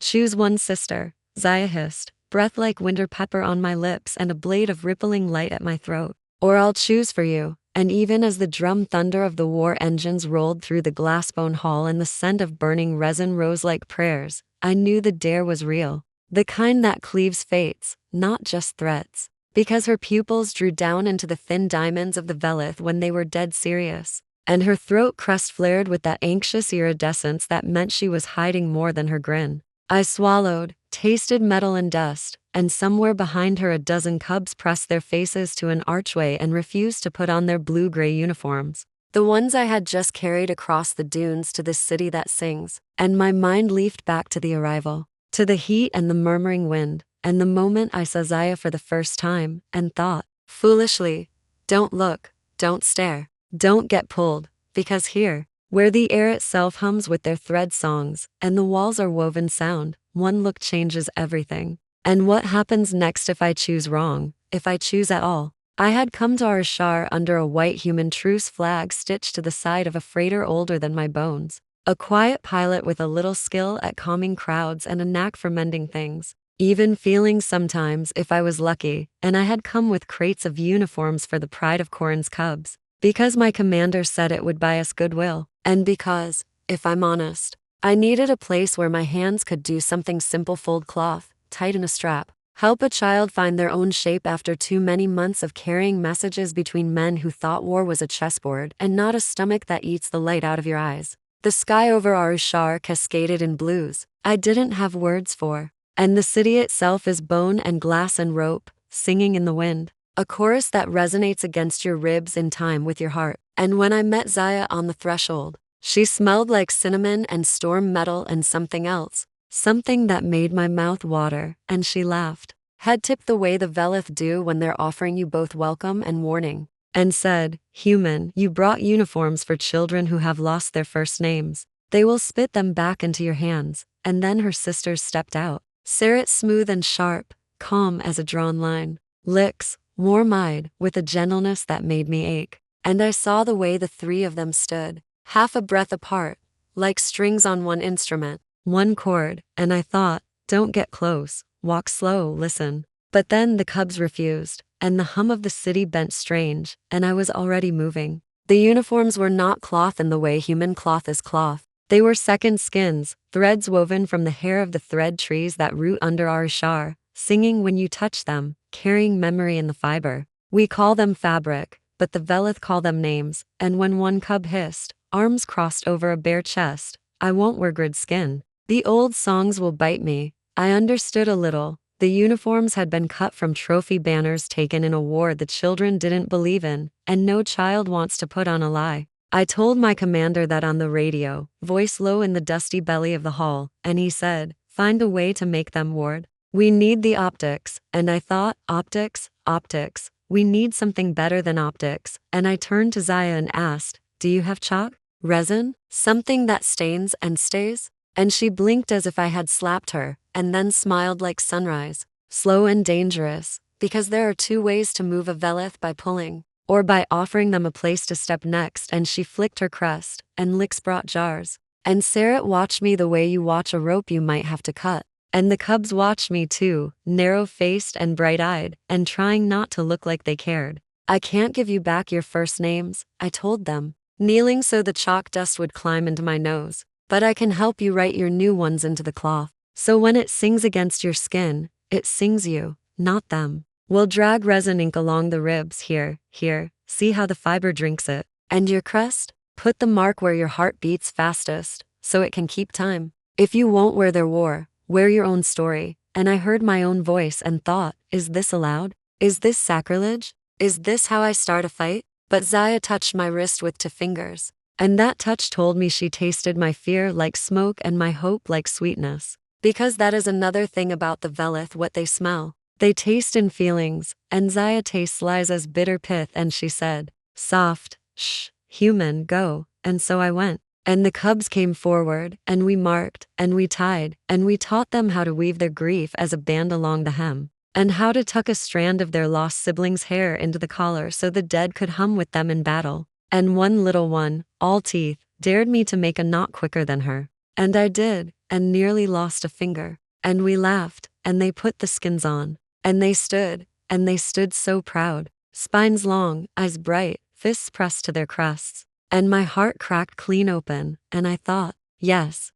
Choose one, sister, Zaya hissed, breath like winter pepper on my lips and a blade of rippling light at my throat. Or I'll choose for you. And even as the drum thunder of the war engines rolled through the glassbone hall and the scent of burning resin rose like prayers, I knew the dare was real. The kind that cleaves fates, not just threats. Because her pupils drew down into the thin diamonds of the Velith when they were dead serious. And her throat crest flared with that anxious iridescence that meant she was hiding more than her grin. I swallowed, tasted metal and dust, and somewhere behind her a dozen cubs pressed their faces to an archway and refused to put on their blue-gray uniforms. The ones I had just carried across the dunes to this city that sings, and my mind leafed back to the arrival, to the heat and the murmuring wind, and the moment I saw Zaya for the first time, and thought, foolishly, don't look, don't stare, don't get pulled, because here, where the air itself hums with their thread songs, and the walls are woven sound, one look changes everything. And what happens next if I choose wrong, if I choose at all? I had come to Aru Shar under a white human truce flag stitched to the side of a freighter older than my bones. A quiet pilot with a little skill at calming crowds and a knack for mending things. Even feelings sometimes, if I was lucky, and I had come with crates of uniforms for the pride of Corin's cubs. Because my commander said it would buy us goodwill. And because, if I'm honest, I needed a place where my hands could do something simple: fold cloth, tighten a strap, help a child find their own shape after too many months of carrying messages between men who thought war was a chessboard and not a stomach that eats the light out of your eyes. The sky over Aru Shar cascaded in blues I didn't have words for, and the city itself is bone and glass and rope, singing in the wind. A chorus that resonates against your ribs in time with your heart. And when I met Zaya on the threshold, she smelled like cinnamon and storm metal and something else, something that made my mouth water, and she laughed, head tipped the way the Velith do when they're offering you both welcome and warning, and said, human, you brought uniforms for children who have lost their first names. They will spit them back into your hands. And then her sisters stepped out. Sarit smooth and sharp, calm as a drawn line. Licks, warm-eyed, with a gentleness that made me ache. And I saw the way the three of them stood, half a breath apart, like strings on one instrument, one chord, and I thought, don't get close, walk slow, listen. But then the cubs refused, and the hum of the city bent strange, and I was already moving. The uniforms were not cloth in the way human cloth is cloth. They were second skins, threads woven from the hair of the thread trees that root under Aru Shar, singing when you touch them, carrying memory in the fiber. We call them fabric, but the Velith call them names, and when one cub hissed, arms crossed over a bare chest, I won't wear grid skin. The old songs will bite me. I understood a little. The uniforms had been cut from trophy banners taken in a war the children didn't believe in, and no child wants to put on a lie. I told my commander that on the radio, voice low in the dusty belly of the hall, and he said, find a way to make them ward. We need the optics, and I thought, optics, optics. We need something better than optics, and I turned to Zaya and asked, do you have chalk? Resin? Something that stains and stays? And she blinked as if I had slapped her, and then smiled like sunrise. Slow and dangerous, because there are two ways to move a Velith: by pulling, or by offering them a place to step next. And she flicked her crest, and licks brought jars. And Sarit watched me the way you watch a rope you might have to cut. And the cubs watched me too, narrow-faced and bright-eyed, and trying not to look like they cared. I can't give you back your first names, I told them, kneeling so the chalk dust would climb into my nose. But I can help you write your new ones into the cloth. So when it sings against your skin, it sings you, not them. We'll drag resin ink along the ribs, here, see how the fiber drinks it. And your crest? Put the mark where your heart beats fastest, so it can keep time. If you won't wear their war, wear your own story. And I heard my own voice and thought, is this allowed? Is this sacrilege? Is this how I start a fight? But Zaya touched my wrist with two fingers. And that touch told me she tasted my fear like smoke and my hope like sweetness. Because that is another thing about the Velith: what they smell. They taste in feelings, and Zaya tastes Liza's bitter pith, and she said, soft, shh, human, go. And so I went. And the cubs came forward, and we marked, and we tied, and we taught them how to weave their grief as a band along the hem, and how to tuck a strand of their lost sibling's hair into the collar so the dead could hum with them in battle. And one little one, all teeth, dared me to make a knot quicker than her. And I did, and nearly lost a finger. And we laughed, and they put the skins on. And they stood so proud. Spines long, eyes bright, fists pressed to their crests. And my heart cracked clean open, and I thought, yes,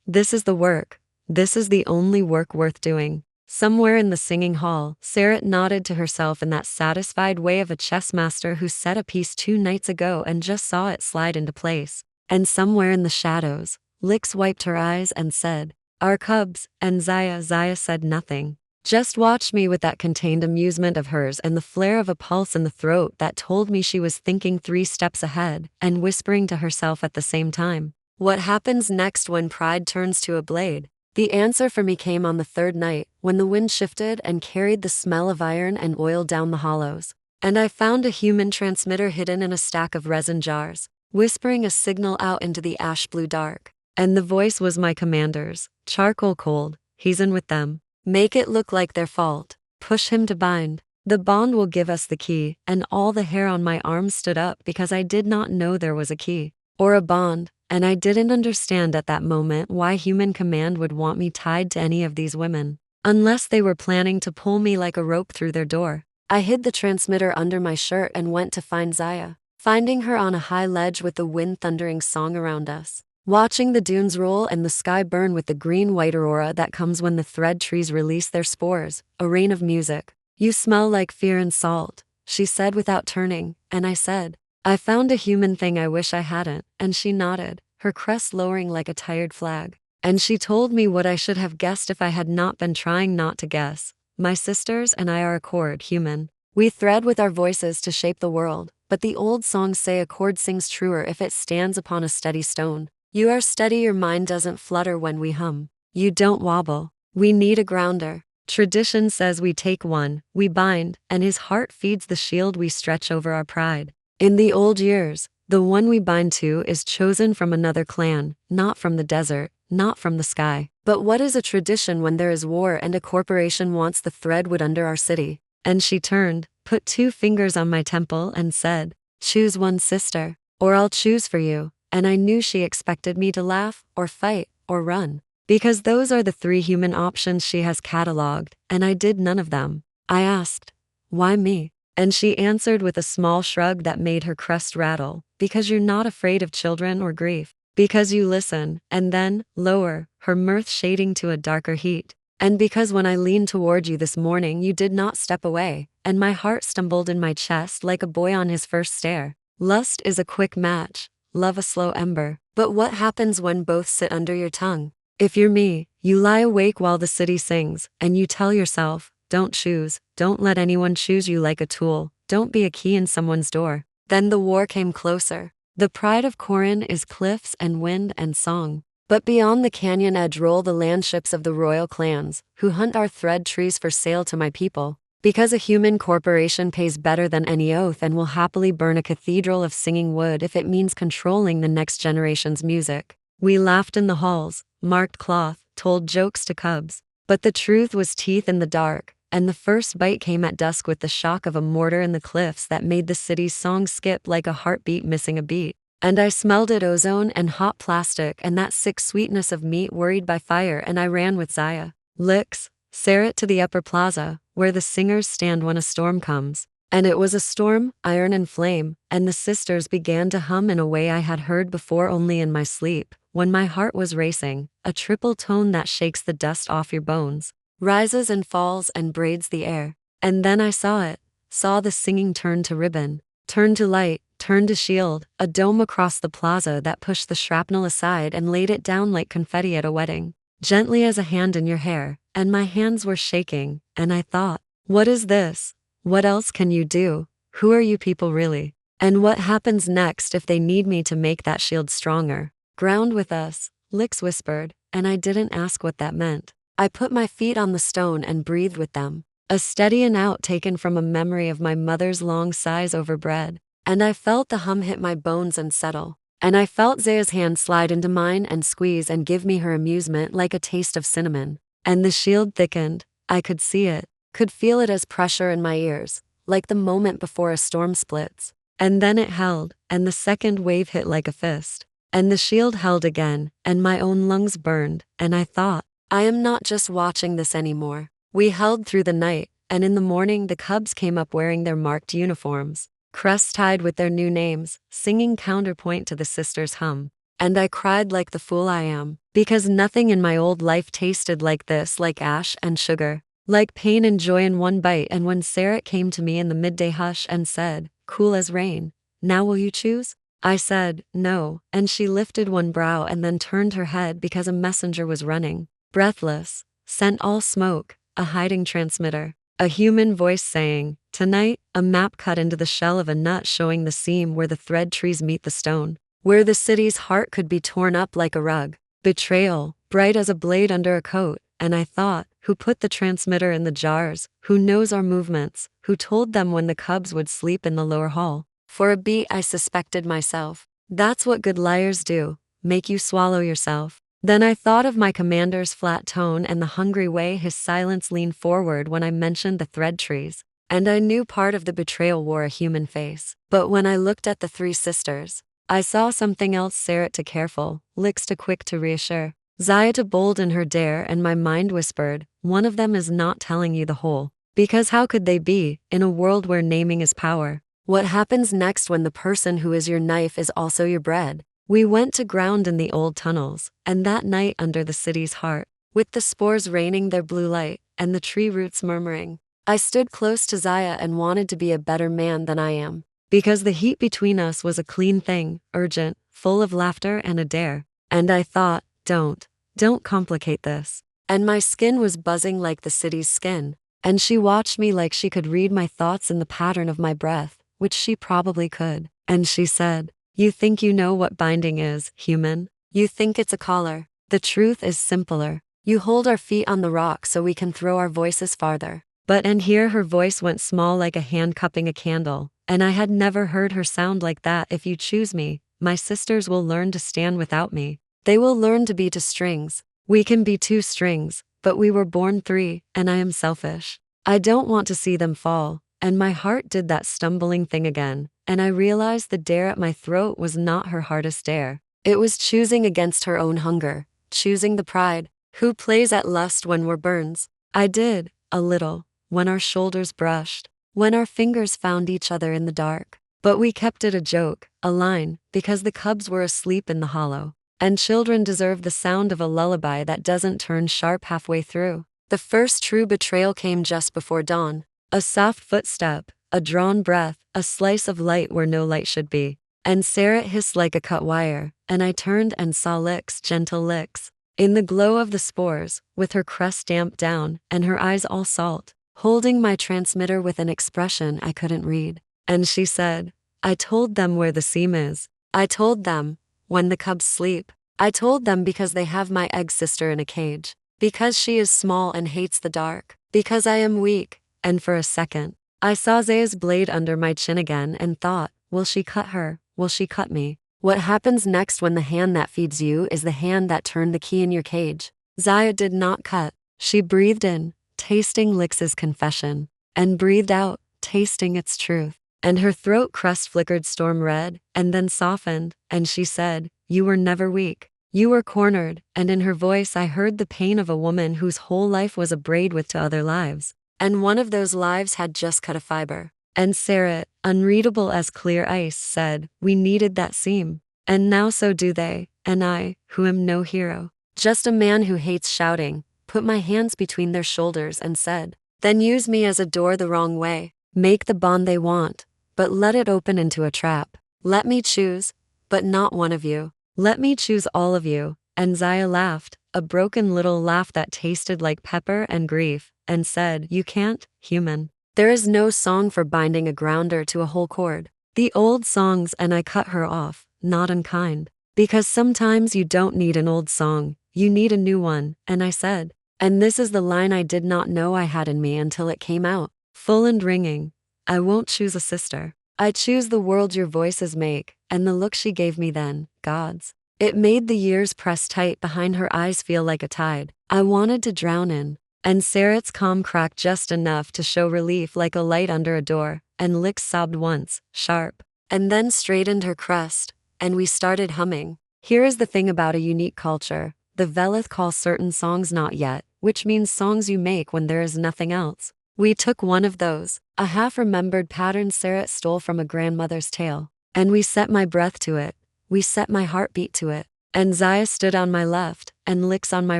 this is the work. This is the only work worth doing. Somewhere in the singing hall, Sarah nodded to herself in that satisfied way of a chess master who set a piece 2 nights ago and just saw it slide into place. And somewhere in the shadows, Lix wiped her eyes and said, "Our cubs," and Zaya said nothing. Just watched me with that contained amusement of hers and the flare of a pulse in the throat that told me she was thinking 3 steps ahead and whispering to herself at the same time. What happens next when pride turns to a blade? The answer for me came on the 3rd night, when the wind shifted and carried the smell of iron and oil down the hollows. And I found a human transmitter hidden in a stack of resin jars, whispering a signal out into the ash-blue dark. And the voice was my commander's, charcoal cold. "He's in with them. Make it look like their fault. Push him to bind. The bond will give us the key." And all the hair on my arms stood up because I did not know there was a key. Or a bond. And I didn't understand at that moment why Human Command would want me tied to any of these women. Unless they were planning to pull me like a rope through their door. I hid the transmitter under my shirt and went to find Zaya. Finding her on a high ledge with the wind thundering song around us. Watching the dunes roll and the sky burn with the green-white aurora that comes when the thread trees release their spores. A rain of music. "You smell like fear and salt," she said without turning, and I said, "I found a human thing I wish I hadn't," and she nodded, her crest lowering like a tired flag. And she told me what I should have guessed if I had not been trying not to guess. My sisters and I are a chord human. We thread with our voices to shape the world, but the old songs say a chord sings truer if it stands upon a steady stone. You are steady, your mind doesn't flutter when we hum. You don't wobble. We need a grounder. Tradition says we take one, we bind, and his heart feeds the shield we stretch over our pride. In the old years, the one we bind to is chosen from another clan, not from the desert, not from the sky. But what is a tradition when there is war and a corporation wants the threadwood under our city? And she turned, put 2 fingers on my temple and said, "Choose one, sister, or I'll choose for you." And I knew she expected me to laugh, or fight, or run. Because those are the 3 human options she has catalogued, and I did none of them. I asked, "Why me?" And she answered with a small shrug that made her crest rattle, "Because you're not afraid of children or grief. Because you listen," and then, lower, her mirth shading to a darker heat. "And because when I leaned toward you this morning you did not step away," and my heart stumbled in my chest like a boy on his first stare. Lust is a quick match. Love a slow ember. But what happens when both sit under your tongue? If you're me, you lie awake while the city sings, and you tell yourself, don't choose, don't let anyone choose you like a tool, don't be a key in someone's door. Then the war came closer. The pride of Corin is cliffs and wind and song. But beyond the canyon edge roll the landships of the royal clans, who hunt our thread trees for sale to my people. Because a human corporation pays better than any oath and will happily burn a cathedral of singing wood if it means controlling the next generation's music. We laughed in the halls, marked cloth, told jokes to cubs. But the truth was teeth in the dark, and the first bite came at dusk with the shock of a mortar in the cliffs that made the city's song skip like a heartbeat missing a beat. And I smelled it, ozone and hot plastic and that sick sweetness of meat worried by fire, and I ran with Zaya. Lix, Sarah to the upper plaza, where the singers stand when a storm comes. And it was a storm, iron and flame, and the sisters began to hum in a way I had heard before only in my sleep, when my heart was racing, a triple tone that shakes the dust off your bones, rises and falls and braids the air. And then I saw it, saw the singing turn to ribbon, turn to light, turn to shield, a dome across the plaza that pushed the shrapnel aside and laid it down like confetti at a wedding, gently as a hand in your hair, and my hands were shaking, and I thought, what is this? What else can you do? Who are you people really? And what happens next if they need me to make that shield stronger? Ground with us, Lix whispered, and I didn't ask what that meant. I put my feet on the stone and breathed with them, a steady in out taken from a memory of my mother's long sighs over bread. And I felt the hum hit my bones and settle. And I felt Zaya's hand slide into mine and squeeze and give me her amusement like a taste of cinnamon. And the shield thickened. I could see it, could feel it as pressure in my ears, like the moment before a storm splits. And then it held, and the second wave hit like a fist. and the shield held again, and my own lungs burned, and I thought, I am not just watching this anymore. We held through the night, and in the morning the cubs came up wearing their marked uniforms, crests tied with their new names, singing counterpoint to the sisters' hum. And I cried like the fool I am, because nothing in my old life tasted like this, like ash and sugar, like pain and joy in one bite. And when Sarah came to me in the midday hush and said, cool as rain, now will you choose? I said, no, and she lifted one brow and then turned her head because a messenger was running, breathless, scent all smoke, a hiding transmitter, a human voice saying, tonight, a map cut into the shell of a nut showing the seam where the thread trees meet the stone, where the city's heart could be torn up like a rug. Betrayal, bright as a blade under a coat, and I thought, who put the transmitter in the jars, who knows our movements, who told them when the cubs would sleep in the lower hall? For a beat I suspected myself. That's what good liars do, make you swallow yourself. Then I thought of my commander's flat tone and the hungry way his silence leaned forward when I mentioned the thread trees, and I knew part of the betrayal wore a human face. But when I looked at the three sisters, I saw something else. Sarah to careful, Lix to quick to reassure, Zaya to bold in her dare, and my mind whispered, one of them is not telling you the whole. Because how could they be, in a world where naming is power? What happens next when the person who is your knife is also your bread? We went to ground in the old tunnels, and that night under the city's heart, with the spores raining their blue light, and the tree roots murmuring, I stood close to Zaya and wanted to be a better man than I am. Because the heat between us was a clean thing, urgent, full of laughter and a dare. And I thought, don't complicate this. And my skin was buzzing like the city's skin. And she watched me like she could read my thoughts in the pattern of my breath, which she probably could. And she said, you think you know what binding is, human? You think it's a collar. The truth is simpler. You hold our feet on the rock so we can throw our voices farther. But and here her voice went small like a hand cupping a candle, and I had never heard her sound like that. If you choose me, my sisters will learn to stand without me. They will learn to be two strings. We can be two strings, but we were born three, and I am selfish. I don't want to see them fall. And my heart did that stumbling thing again, and I realized the dare at my throat was not her hardest dare. It was choosing against her own hunger, choosing the pride. Who plays at lust when war burns? I did, a little, when our shoulders brushed, when our fingers found each other in the dark. But we kept it a joke, a line, because the cubs were asleep in the hollow. And children deserve the sound of a lullaby that doesn't turn sharp halfway through. The first true betrayal came just before dawn. A soft footstep, a drawn breath, a slice of light where no light should be. And Sarah hissed like a cut wire, and I turned and saw Lix, gentle Lix, in the glow of the spores, with her crest damped down, and her eyes all salt, holding my transmitter with an expression I couldn't read. And she said, I told them where the seam is. I told them, when the cubs sleep. I told them because they have my egg sister in a cage. Because she is small and hates the dark. Because I am weak. And for a second, I saw Zaya's blade under my chin again and thought, will she cut her? Will she cut me? What happens next when the hand that feeds you is the hand that turned the key in your cage? Zaya did not cut. She breathed in, tasting Lix's confession, and breathed out, tasting its truth. And her throat crust flickered storm red, and then softened, and she said, you were never weak. You were cornered, and in her voice I heard the pain of a woman whose whole life was a braid with to other lives. And one of those lives had just cut a fiber. And Sarah, unreadable as clear ice, said, we needed that seam. And now so do they, and I, who am no hero, just a man who hates shouting, put my hands between their shoulders and said, then use me as a door the wrong way. Make the bond they want, but let it open into a trap. Let me choose, but not one of you. Let me choose all of you. And Zaya laughed, a broken little laugh that tasted like pepper and grief, and said, you can't, human. There is no song for binding a grounder to a whole cord. The old songs. And I cut her off, not unkind. Because sometimes you don't need an old song, you need a new one. And I said, and this is the line I did not know I had in me until it came out, full and ringing. I won't choose a sister. I choose the world your voices make. And the look she gave me then, God's. It made the years press tight behind her eyes feel like a tide I wanted to drown in. And Sarah's calm cracked just enough to show relief like a light under a door, and Lix sobbed once, sharp, and then straightened her crest, and we started humming. Here is the thing about a unique culture. The Velith call certain songs not yet, which means songs you make when there is nothing else. We took one of those, a half-remembered pattern Sarat stole from a grandmother's tale, and we set my breath to it. We set my heartbeat to it. And Zaya stood on my left, and Lix on my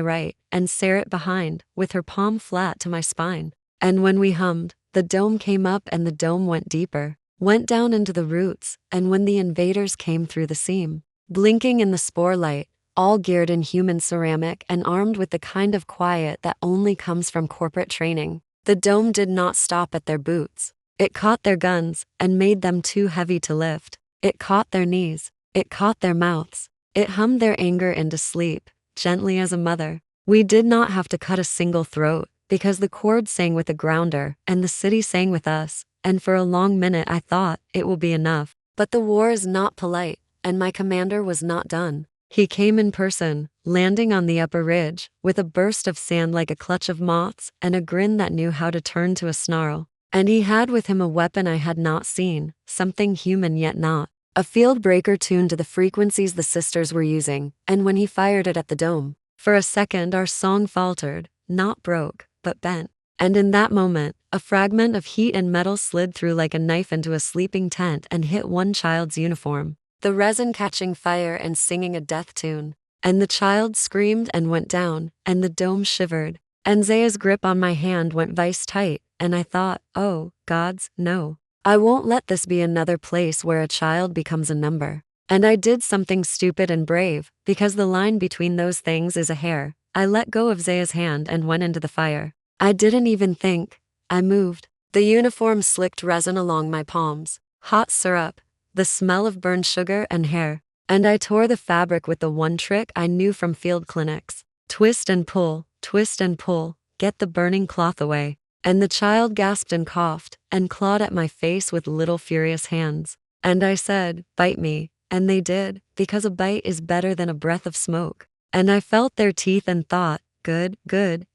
right, and Sarat behind, with her palm flat to my spine. And when we hummed, the dome came up and the dome went deeper, went down into the roots, and when the invaders came through the seam, blinking in the spore light, all geared in human ceramic and armed with the kind of quiet that only comes from corporate training, the dome did not stop at their boots. It caught their guns and made them too heavy to lift. It caught their knees. It caught their mouths. It hummed their anger into sleep, gently as a mother. We did not have to cut a single throat, because the chord sang with the grounder, and the city sang with us, and for a long minute I thought, it will be enough. But the war is not polite, and my commander was not done. He came in person, landing on the upper ridge, with a burst of sand like a clutch of moths, and a grin that knew how to turn to a snarl. And he had with him a weapon I had not seen, something human yet not. A field breaker tuned to the frequencies the sisters were using, and when he fired it at the dome, for a second our song faltered, not broke, but bent. And in that moment, a fragment of heat and metal slid through like a knife into a sleeping tent and hit one child's uniform, the resin catching fire and singing a death tune. And the child screamed and went down, and the dome shivered, and Zaya's grip on my hand went vice tight, and I thought, oh, gods, no. I won't let this be another place where a child becomes a number. And I did something stupid and brave, because the line between those things is a hair. I let go of Zaya's hand and went into the fire. I didn't even think. I moved. The uniform slicked resin along my palms, hot syrup, the smell of burned sugar and hair. And I tore the fabric with the one trick I knew from field clinics. Twist and pull, get the burning cloth away. And the child gasped and coughed, and clawed at my face with little furious hands. And I said, bite me, and they did, because a bite is better than a breath of smoke. And I felt their teeth and thought, good,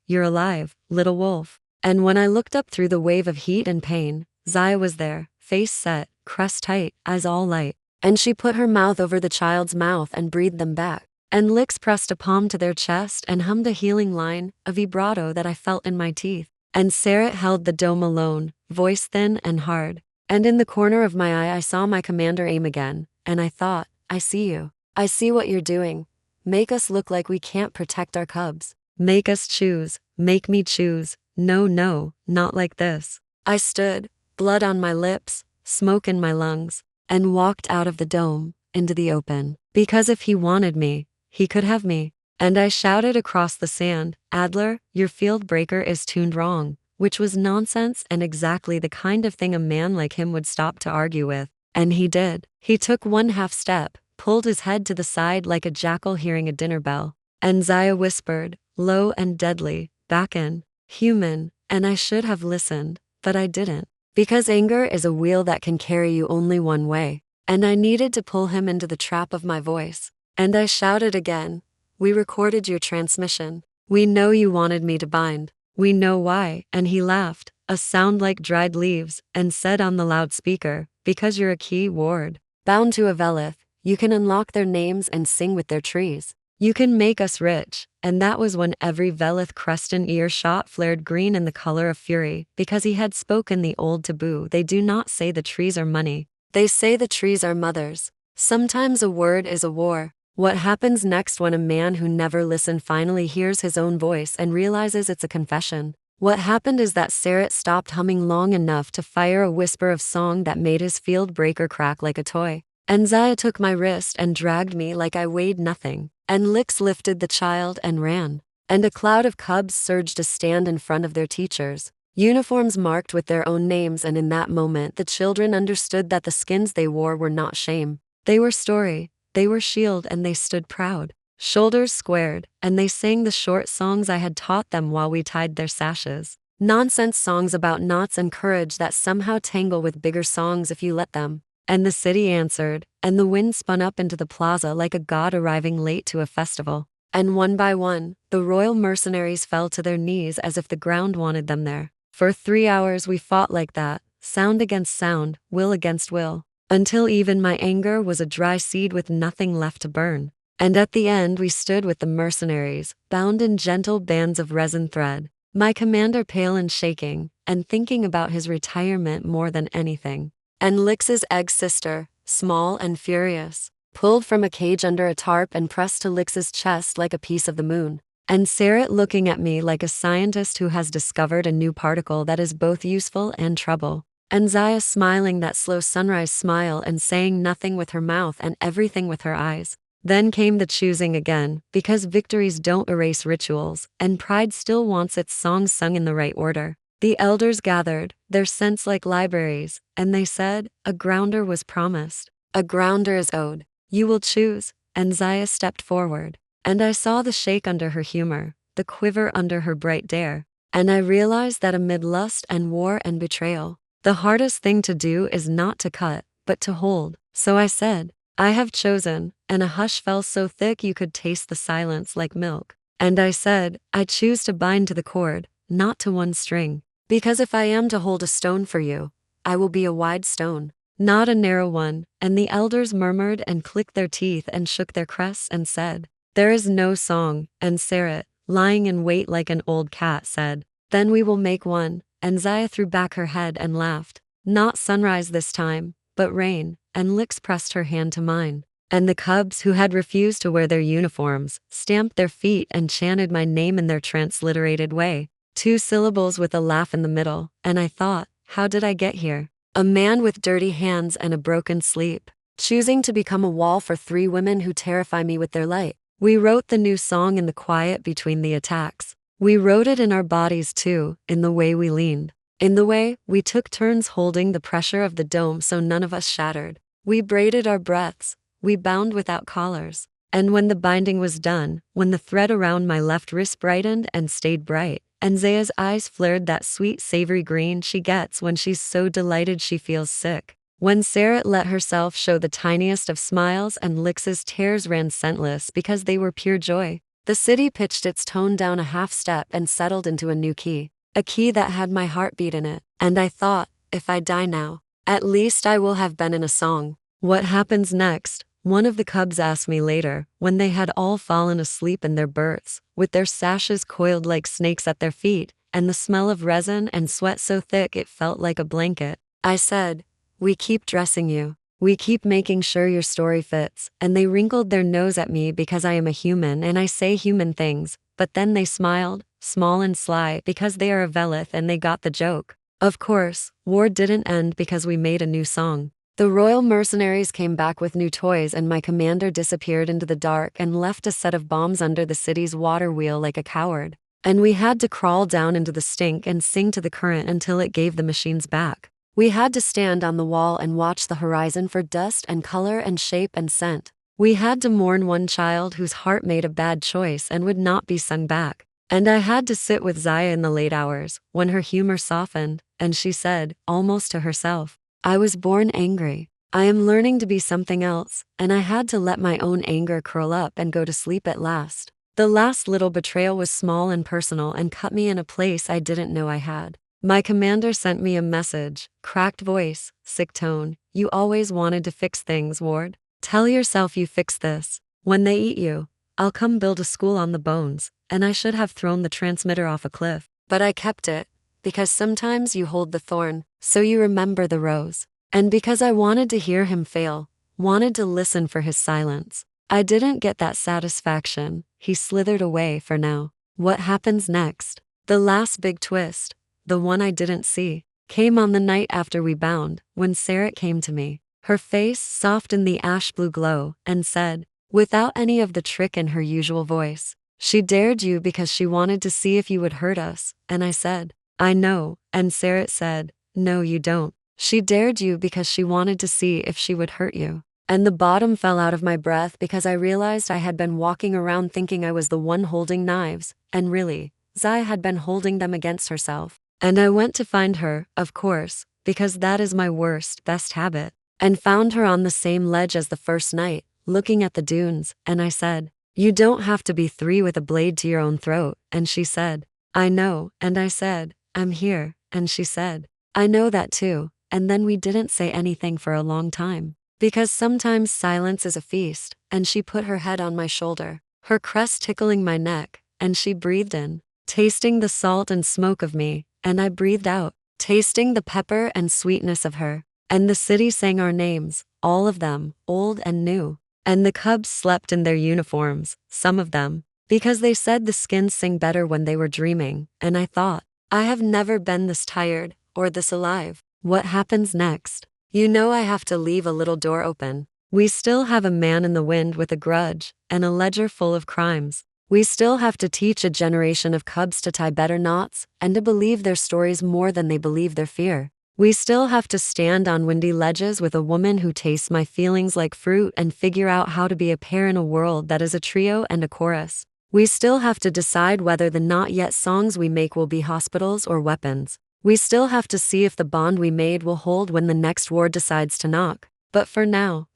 you're alive, little wolf. And when I looked up through the wave of heat and pain, Zaya was there, face set, crest tight, eyes all light. And she put her mouth over the child's mouth and breathed them back. And Lix pressed a palm to their chest and hummed a healing line, a vibrato that I felt in my teeth. And Sarat held the dome alone, voice thin and hard. And in the corner of my eye I saw my commander aim again, and I thought, I see you. I see what you're doing. Make us look like we can't protect our cubs. Make us choose. Make me choose. No, not like this. I stood, blood on my lips, smoke in my lungs, and walked out of the dome, into the open. Because if he wanted me, he could have me. And I shouted across the sand, Adler, your field breaker is tuned wrong, which was nonsense and exactly the kind of thing a man like him would stop to argue with. And he did. He took one half step, pulled his head to the side like a jackal hearing a dinner bell. And Zaya whispered, low and deadly, back in, human, and I should have listened, but I didn't. Because anger is a wheel that can carry you only one way. And I needed to pull him into the trap of my voice. And I shouted again, we recorded your transmission. We know you wanted me to bind. We know why. And he laughed, a sound like dried leaves, and said on the loudspeaker, because you're a key ward. Bound to a Velith, you can unlock their names and sing with their trees. You can make us rich. And that was when every Velith crest and ear shot flared green in the color of fury, because he had spoken the old taboo. They do not say the trees are money. They say the trees are mothers. Sometimes a word is a war. What happens next when a man who never listened finally hears his own voice and realizes it's a confession? What happened is that Sarat stopped humming long enough to fire a whisper of song that made his field breaker crack like a toy. And Zaya took my wrist and dragged me like I weighed nothing. And Lix lifted the child and ran. And a cloud of cubs surged to stand in front of their teachers, uniforms marked with their own names, and in that moment the children understood that the skins they wore were not shame. They were story. They were shield, and they stood proud, shoulders squared, and they sang the short songs I had taught them while we tied their sashes. Nonsense songs about knots and courage that somehow tangle with bigger songs if you let them. And the city answered, and the wind spun up into the plaza like a god arriving late to a festival. And one by one, the royal mercenaries fell to their knees as if the ground wanted them there. For 3 hours we fought like that, sound against sound, will against will. Until even my anger was a dry seed with nothing left to burn. And at the end we stood with the mercenaries, bound in gentle bands of resin thread, my commander pale and shaking, and thinking about his retirement more than anything. And Lix's egg sister, small and furious, pulled from a cage under a tarp and pressed to Lix's chest like a piece of the moon. And Sarah looking at me like a scientist who has discovered a new particle that is both useful and trouble. And Zaya smiling that slow sunrise smile and saying nothing with her mouth and everything with her eyes. Then came the choosing again, because victories don't erase rituals, and pride still wants its songs sung in the right order. The elders gathered, their scents like libraries, and they said, a grounder was promised. A grounder is owed. You will choose. And Zaya stepped forward. And I saw the shake under her humor, the quiver under her bright dare. And I realized that amid lust and war and betrayal, the hardest thing to do is not to cut, but to hold. So I said, I have chosen, and a hush fell so thick you could taste the silence like milk. And I said, I choose to bind to the cord, not to one string. Because if I am to hold a stone for you, I will be a wide stone, not a narrow one. And the elders murmured and clicked their teeth and shook their crests and said, there is no song. And Sarah, lying in wait like an old cat, said, then we will make one. And Zaya threw back her head and laughed. Not sunrise this time, but rain. And Lix pressed her hand to mine. And the cubs who had refused to wear their uniforms stamped their feet and chanted my name in their transliterated way. 2 syllables with a laugh in the middle, and I thought, how did I get here? A man with dirty hands and a broken sleep, choosing to become a wall for 3 women who terrify me with their light. We wrote the new song in the quiet between the attacks. We wrote it in our bodies too, in the way we leaned. In the way, we took turns holding the pressure of the dome so none of us shattered. We braided our breaths, we bound without collars. And when the binding was done, when the thread around my left wrist brightened and stayed bright, and Zaya's eyes flared that sweet savory green she gets when she's so delighted she feels sick. When Sarah let herself show the tiniest of smiles and Lix's tears ran scentless because they were pure joy, the city pitched its tone down a half step and settled into a new key. A key that had my heartbeat in it. And I thought, if I die now, at least I will have been in a song. What happens next? One of the cubs asked me later, when they had all fallen asleep in their berths, with their sashes coiled like snakes at their feet, and the smell of resin and sweat so thick it felt like a blanket. I said, we keep dressing you. We keep making sure your story fits. And they wrinkled their nose at me because I am a human and I say human things, but then they smiled, small and sly, because they are a Velith and they got the joke. Of course, war didn't end because we made a new song. The royal mercenaries came back with new toys and my commander disappeared into the dark and left a set of bombs under the city's water wheel like a coward. And we had to crawl down into the stink and sing to the current until it gave the machines back. We had to stand on the wall and watch the horizon for dust and color and shape and scent. We had to mourn one child whose heart made a bad choice and would not be sung back. And I had to sit with Zaya in the late hours, when her humor softened, and she said, almost to herself, I was born angry. I am learning to be something else, and I had to let my own anger curl up and go to sleep at last. The last little betrayal was small and personal and cut me in a place I didn't know I had. My commander sent me a message, cracked voice, sick tone. You always wanted to fix things, Ward. Tell yourself you fix this. When they eat you, I'll come build a school on the bones, and I should have thrown the transmitter off a cliff. But I kept it, because sometimes you hold the thorn, so you remember the rose. And because I wanted to hear him fail, wanted to listen for his silence. I didn't get that satisfaction. He slithered away for now. What happens next? The last big twist, the one I didn't see, came on the night after we bound, when Sarah came to me, her face soft in the ash blue glow, and said, without any of the trick in her usual voice, she dared you because she wanted to see if you would hurt us. And I said, I know. And Sarah said, no you don't. She dared you because she wanted to see if she would hurt you. And the bottom fell out of my breath because I realized I had been walking around thinking I was the one holding knives, and really, Zaya had been holding them against herself. And I went to find her, of course, because that is my worst, best habit, and found her on the same ledge as the first night, looking at the dunes, and I said, you don't have to be 3 with a blade to your own throat. And she said, I know. And I said, I'm here. And she said, I know that too. And then we didn't say anything for a long time. Because sometimes silence is a feast, and she put her head on my shoulder, her crest tickling my neck, and she breathed in, tasting the salt and smoke of me, and I breathed out, tasting the pepper and sweetness of her. And the city sang our names, all of them, old and new. And the cubs slept in their uniforms, some of them, because they said the skins sing better when they were dreaming, and I thought, I have never been this tired, or this alive. What happens next? You know I have to leave a little door open. We still have a man in the wind with a grudge, and a ledger full of crimes. We still have to teach a generation of cubs to tie better knots, and to believe their stories more than they believe their fear. We still have to stand on windy ledges with a woman who tastes my feelings like fruit and figure out how to be a pair in a world that is a trio and a chorus. We still have to decide whether the not yet songs we make will be hospitals or weapons. We still have to see if the bond we made will hold when the next war decides to knock. But for now,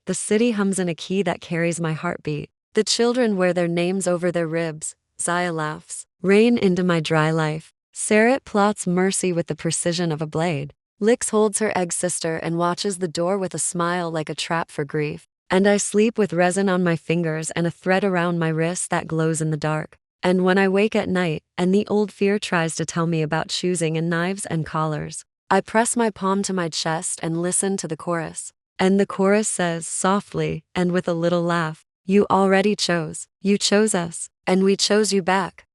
the city hums in a key that carries my heartbeat. The children wear their names over their ribs. Zaya laughs. Rain into my dry life. Sarit plots mercy with the precision of a blade. Lix holds her egg sister and watches the door with a smile like a trap for grief. And I sleep with resin on my fingers and a thread around my wrist that glows in the dark. And when I wake at night, and the old fear tries to tell me about choosing and knives and collars, I press my palm to my chest and listen to the chorus. And the chorus says, softly, and with a little laugh, you already chose. You chose us, and we chose you back.